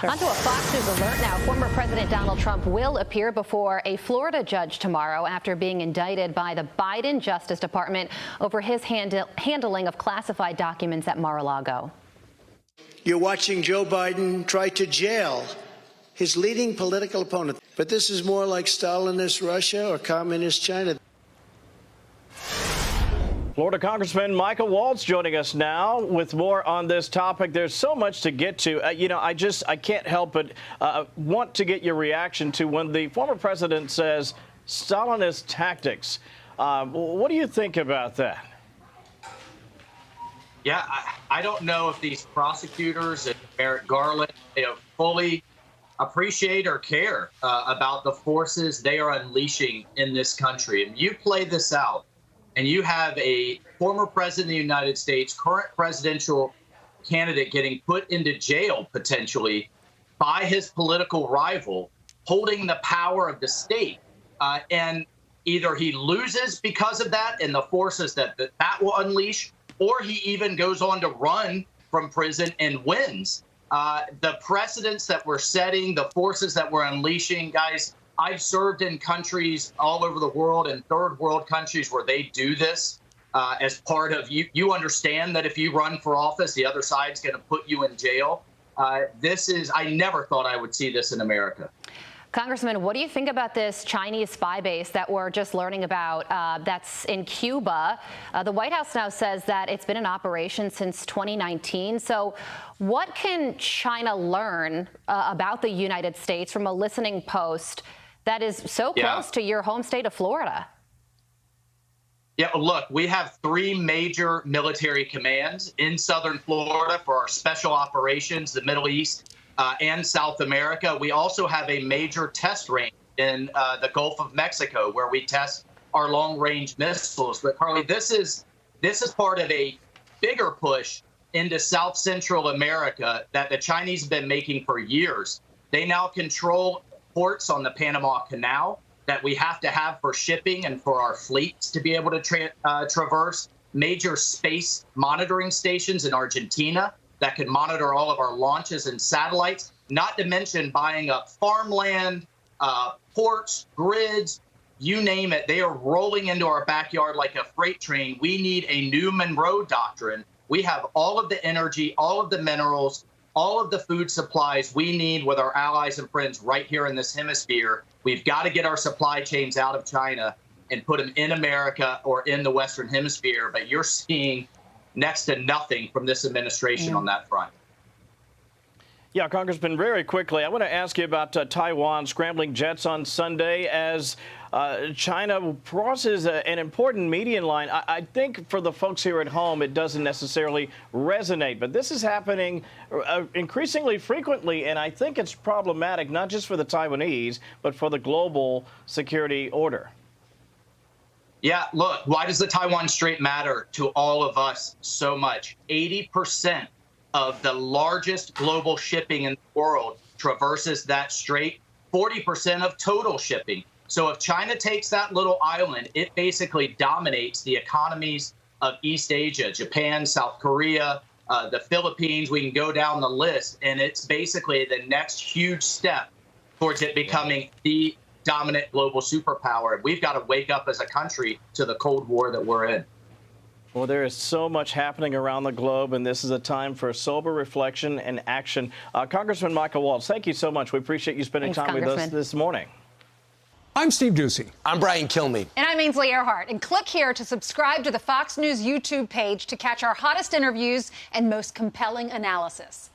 Onto a Fox News alert now. Former President Donald Trump will appear before a Florida judge tomorrow after being indicted by the Biden Justice Department over his handling of classified documents at Mar-a-Lago. You're watching Joe Biden try to jail his leading political opponent. But this is more like Stalinist Russia or communist China. Florida Congressman Michael Waltz joining us now with more on this topic. There's so much to get to. I can't help but want to get your reaction to when the former president says Stalinist tactics. What do you think about that? Yeah, I don't know if these prosecutors and Merrick Garland fully appreciate or care about the forces they are unleashing in this country. And you play this out, and you have a former president of the United States, current presidential candidate getting put into jail potentially by his political rival, holding the power of the state. And either he loses because of that and the forces that will unleash, or he even goes on to run from prison and wins. The precedents that we're setting, the forces that we're unleashing, guys, I've served in countries all over the world, in third world countries where they do this as part of you understand that if you run for office, the other side's going to put you in jail. I never thought I would see this in America. Congressman, what do you think about this Chinese spy base that we're just learning about that's in Cuba? The White House now says that it's been in operation since 2019. So what can China learn about the United States from a listening post that is so close to your home state of Florida? Yeah, look, we have 3 major military commands in southern Florida for our special operations, the Middle East, and South America. We also have a major test range in the Gulf of Mexico where we test our long-range missiles. But Carly, this is part of a bigger push into South Central America that the Chinese have been making for years. They now control ports on the Panama Canal that we have to have for shipping and for our fleets to be able to traverse. Major space monitoring stations in Argentina that can monitor all of our launches and satellites, not to mention buying up farmland, ports, grids, you name it. They are rolling into our backyard like a freight train. We need a new Monroe Doctrine. We have all of the energy, all of the minerals, all of the food supplies we need with our allies and friends right here in this hemisphere. We've got to get our supply chains out of China and put them in America or in the Western Hemisphere. But you're seeing next to nothing from this administration on that front. Yeah, Congressman, very quickly, I want to ask you about Taiwan scrambling jets on Sunday as China crosses an important median line. I think for the folks here at home, it doesn't necessarily resonate, but this is happening increasingly frequently, and I think it's problematic not just for the Taiwanese, but for the global security order. Yeah, look, why does the Taiwan Strait matter to all of us so much? 80% of the largest global shipping in the world traverses that strait, 40% of total shipping. So if China takes that little island, it basically dominates the economies of East Asia, Japan, South Korea, the Philippines. We can go down the list, and it's basically the next huge step towards it becoming the dominant global superpower. We've got to wake up as a country to the Cold War that we're in. Well, there is so much happening around the globe, and this is a time for sober reflection and action. Congressman Michael Waltz, thank you so much. We appreciate you spending time with us this morning. I'm Steve Ducey. I'm Brian Kilmeade. And I'm Ainsley Earhart. And click here to subscribe to the Fox News YouTube page to catch our hottest interviews and most compelling analysis.